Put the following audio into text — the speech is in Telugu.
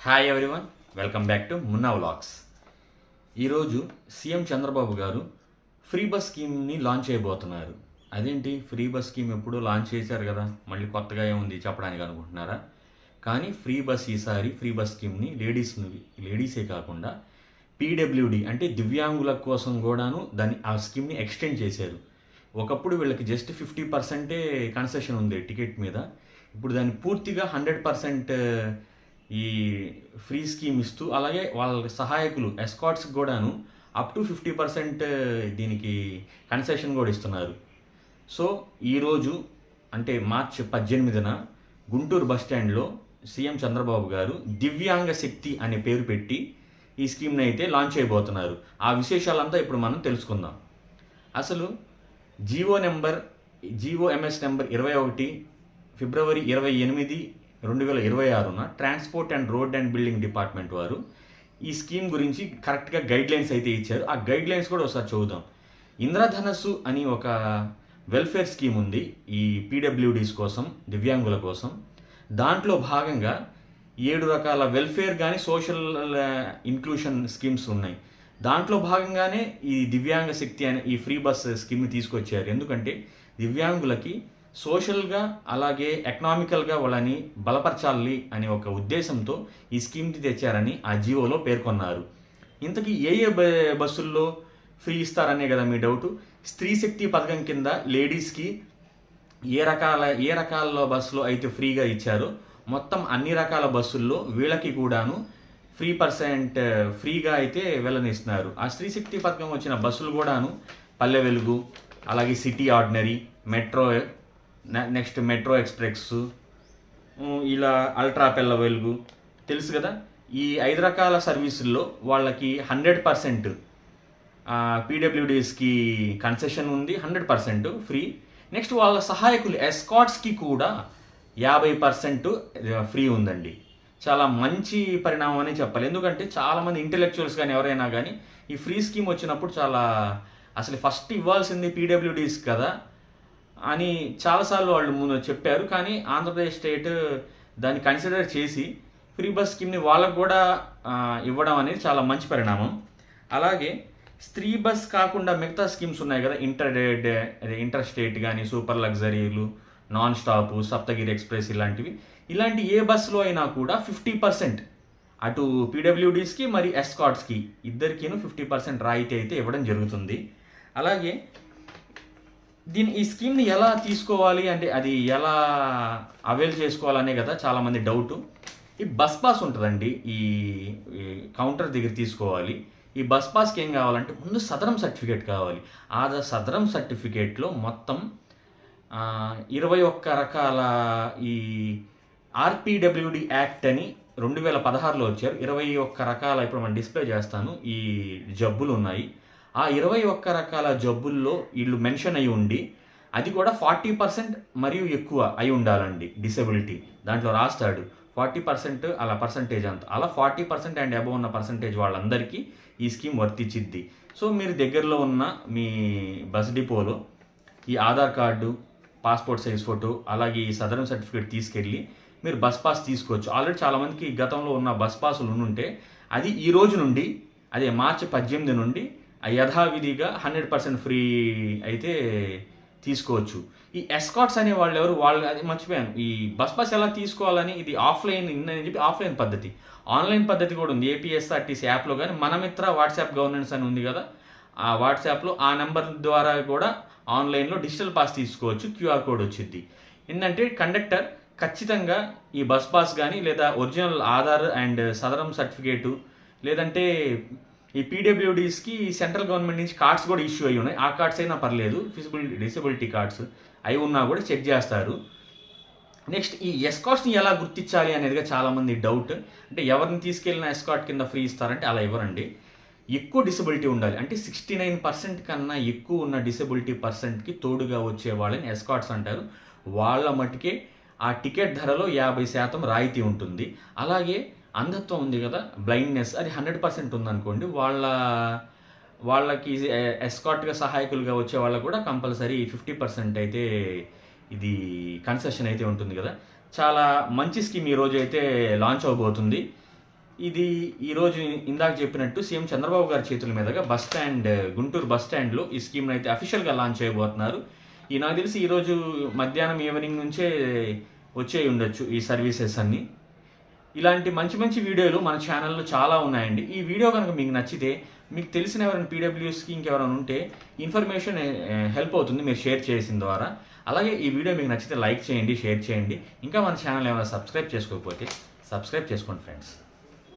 Hi everyone, welcome back to Munna vlogs. ఈరోజు సీఎం చంద్రబాబు గారు ఫ్రీ బస్ స్కీమ్ని లాంచ్ చేయబోతున్నారు. అదేంటి ఫ్రీ బస్ స్కీమ్ ఎప్పుడు లాంచ్ చేశారు కదా, మళ్ళీ కొత్తగా ఏముంది చెప్పడానికి అనుకుంటున్నారా? కానీ ఫ్రీ బస్ ఈసారి ఫ్రీ బస్ స్కీమ్ని లేడీసే కాకుండా పీడబ్ల్యూడి అంటే దివ్యాంగుల కోసం కూడాను ఆ స్కీమ్ని ఎక్స్టెండ్ చేశారు. ఒకప్పుడు వీళ్ళకి జస్ట్ 50% కన్సెషన్ ఉంది టికెట్ మీద. ఇప్పుడు దాన్ని పూర్తిగా 100% ఈ ఫ్రీ స్కీమ్ ఇస్తూ, అలాగే వాళ్ళ సహాయకులు ఎస్కాట్స్కి కూడాను అప్ టు 50% దీనికి కన్సెషన్ కూడా ఇస్తున్నారు. సో ఈరోజు అంటే మార్చి 18న గుంటూరు బస్ స్టాండ్లో సీఎం చంద్రబాబు గారు దివ్యాంగ శక్తి అనే పేరు పెట్టి ఈ స్కీమ్ని అయితే లాంచ్ చేయబోతున్నారు. ఆ విశేషాలంతా ఇప్పుడు మనం తెలుసుకుందాం. అసలు జీఓఎంఎస్ నెంబర్ 21 ఫిబ్రవరి 28, 2026న transport and road and building department వారు ఈ స్కీమ్ గురించి కరెక్ట్గా గైడ్లైన్స్ అయితే ఇచ్చారు. ఆ గైడ్లైన్స్ కూడా ఒకసారి చూద్దాం. ఇంద్రధనస్సు అని ఒక వెల్ఫేర్ స్కీమ్ ఉంది ఈ పీడబ్ల్యూడీస్ కోసం, దివ్యాంగుల కోసం. దాంట్లో భాగంగా 7 రకాల వెల్ఫేర్ కానీ సోషల్ ఇంక్లూషన్ స్కీమ్స్ ఉన్నాయి. దాంట్లో భాగంగానే ఈ దివ్యాంగ శక్తి అనే ఈ ఫ్రీ బస్ స్కీమ్ని తీసుకొచ్చారు. ఎందుకంటే దివ్యాంగులకి సోషల్గా అలాగే ఎకనామికల్గా వాళ్ళని బలపరచాలి అనే ఒక ఉద్దేశంతో ఈ స్కీమ్ని తెచ్చారని ఆ జీవోలో పేర్కొన్నారు. ఇంతకీ ఏ బస్సుల్లో ఫ్రీ ఇస్తారనే కదా మీ డౌటు. స్త్రీ శక్తి పథకం కింద లేడీస్కి ఏ రకాల బస్సులో అయితే ఫ్రీగా ఇచ్చారో మొత్తం అన్ని రకాల బస్సుల్లో వీళ్ళకి కూడాను ఫ్రీగా అయితే వెళ్ళనిస్తున్నారు. ఆ స్త్రీ శక్తి పథకం వచ్చిన బస్సులు కూడాను పల్లె వెలుగు, అలాగే city ordinary, next metro express, ఇలా అల్ట్రా పెల్ల వెలుగు, తెలుసు కదా. ఈ 5 రకాల సర్వీసుల్లో వాళ్ళకి 100% పీడబ్ల్యూడీస్కి కన్సెషన్ ఉంది, 100% ఫ్రీ. నెక్స్ట్ వాళ్ళ సహాయకులు ఎస్కాట్స్కి కూడా 50% ఫ్రీ ఉందండి. చాలా మంచి పరిణామం అని చెప్పాలి. ఎందుకంటే చాలామంది ఇంటెలెక్చువల్స్ కానీ ఎవరైనా కానీ ఈ ఫ్రీ స్కీమ్ వచ్చినప్పుడు అసలు ఫస్ట్ ఇవ్వాల్సింది పీడబ్ల్యూడీస్ కదా అని చాలాసార్లు వాళ్ళు ముందు చెప్పారు. కానీ ఆంధ్రప్రదేశ్ స్టేట్ దాన్ని కన్సిడర్ చేసి ఫ్రీ బస్ స్కీమ్ని వాళ్ళకు కూడా ఇవ్వడం అనేది చాలా మంచి పరిణామం. అలాగే స్త్రీ బస్ కాకుండా మిగతా స్కీమ్స్ ఉన్నాయి కదా, ఇంటర్ స్టేట్ కానీ, సూపర్ లగ్జరీలు, నాన్ స్టాప్, సప్తగిరి ఎక్స్ప్రెస్, ఇలాంటి ఏ బస్సులో అయినా కూడా 50% అటు పీడబ్ల్యూడీస్కి మరి ఎస్కాట్స్కి ఇద్దరికీను 50% రాయితీ అయితే ఇవ్వడం జరుగుతుంది. అలాగే ఈ స్కీమ్ని ఎలా తీసుకోవాలి అంటే అది ఎలా అవైల్ చేసుకోవాలనే కదా చాలామంది డౌటు. ఈ బస్ పాస్ ఉంటుందండి, ఈ కౌంటర్ దగ్గర తీసుకోవాలి. ఈ బస్ పాస్కి ఏం కావాలంటే ముందు సదరం సర్టిఫికేట్ కావాలి. ఆ సదరం సర్టిఫికేట్లో మొత్తం 21 రకాల ఈ ఆర్పీడబ్ల్యూడి యాక్ట్ అని 2016లో వచ్చారు. 21 రకాల, ఇప్పుడు మనం డిస్ప్లే చేస్తాను, ఈ జబ్బులు ఉన్నాయి. ఆ 21 రకాల జబ్బుల్లో వీళ్ళు మెన్షన్ అయి ఉండి అది కూడా 40% మరియు ఎక్కువ అయి ఉండాలండి డిసెబిలిటీ. దాంట్లో రాస్తాడు 40% అలా పర్సంటేజ్ అంత, అలా 40% అండ్ అబవ్ ఉన్న పర్సంటేజ్ వాళ్ళందరికీ ఈ స్కీమ్ వర్తించిద్ది. సో మీరు దగ్గరలో ఉన్న మీ బస్ డిపోలో ఈ Aadhaar card, passport size photo, అలాగే ఈ సదరం సర్టిఫికేట్ తీసుకెళ్ళి మీరు బస్ పాస్ తీసుకోవచ్చు. ఆల్రెడీ చాలామందికి గతంలో ఉన్న బస్ పాసులు ఉంటే అది ఈ రోజు నుండి, అదే మార్చి 18 నుండి యథావిధిగా 100% ఫ్రీ అయితే తీసుకోవచ్చు. ఈ ఎస్కాట్స్ అనే వాళ్ళు అది మర్చిపోయాను, ఈ బస్ పాస్ ఎలా తీసుకోవాలని, ఇది ఆఫ్లైన్ అని చెప్పి ఆఫ్లైన్ పద్ధతి, ఆన్లైన్ పద్ధతి కూడా ఉంది. ఏపీఎస్ఆర్టీసీ యాప్లో కానీ మన మిత్ర వాట్సాప్ గవర్నెన్స్ అని ఉంది కదా, ఆ వాట్సాప్లో ఆ నెంబర్ ద్వారా కూడా ఆన్లైన్లో డిజిటల్ పాస్ తీసుకోవచ్చు. క్యూఆర్ కోడ్ వచ్చింది. ఏంటంటే కండక్టర్ ఖచ్చితంగా ఈ బస్ పాస్ కానీ లేదా original Aadhaar and Sadaram certificate, లేదంటే ఈ పీడబ్ల్యూడీస్కి సెంట్రల్ గవర్నమెంట్ నుంచి కార్డ్స్ కూడా ఇష్యూ అయ్యి ఉన్నాయి. ఆ కార్డ్స్ అయినా పర్లేదు, డిసెబిలిటీ కార్డ్స్ అవి ఉన్నా కూడా చెక్ చేస్తారు. నెక్స్ట్ ఈ ఎస్కాట్స్ని ఎలా గుర్తించాలి అనేదిగా చాలామంది డౌట్. అంటే ఎవరిని తీసుకెళ్ళిన ఎస్కాట్ కింద ఫ్రీ ఇస్తారంటే అలా ఇవ్వరండి. ఎక్కువ డిసెబిలిటీ ఉండాలి, అంటే 69% కన్నా ఎక్కువ ఉన్న డిసెబిలిటీ పర్సెంట్కి తోడుగా వచ్చే వాళ్ళని ఎస్కాట్స్ అంటారు. వాళ్ళ మటుకే ఆ టికెట్ ధరలో 50% రాయితీ ఉంటుంది. అలాగే అంధత్వం ఉంది కదా, బ్లైండ్నెస్, అది 100% ఉందనుకోండి, వాళ్ళకి ఎస్కాట్గా సహాయకులుగా వచ్చే వాళ్ళకు కూడా కంపల్సరీ 50% అయితే ఇది కన్సెషన్ అయితే ఉంటుంది కదా. చాలా మంచి స్కీమ్ ఈరోజు అయితే లాంచ్ అవబోతుంది. ఇది ఈరోజు ఇందాక చెప్పినట్టు సీఎం చంద్రబాబు గారి చేతుల మీదుగా బస్ స్టాండ్, గుంటూరు బస్ స్టాండ్‌లో ఈ స్కీమ్‌ని అయితే అఫీషియల్‌గా లాంచ్ చేయబోతున్నారు. నాకు తెలిసి ఈరోజు మధ్యాహ్నం ఈవినింగ్ నుంచే వచ్చేయి ఉండొచ్చు ఈ సర్వీసెస్ అన్నీ. ఇలాంటి మంచి మంచి వీడియోలు మన ఛానల్‌లో చాలా ఉన్నాయండి. ఈ వీడియో గనుక మీకు నచ్చితే, మీకు తెలిసిన ఎవరైనా పీడబ్ల్యూఎస్‌కి ఇంకెవరైనా ఉంటే ఇన్ఫర్మేషన్ హెల్ప్ అవుతుంది మీరు షేర్ చేసిన ద్వారా. అలాగే ఈ వీడియో మీకు నచ్చితే లైక్ చేయండి, షేర్ చేయండి. ఇంకా మన ఛానల్ ఏమైనా సబ్స్క్రైబ్ చేసుకోకపోతే సబ్స్క్రైబ్ చేసుకోండి ఫ్రెండ్స్.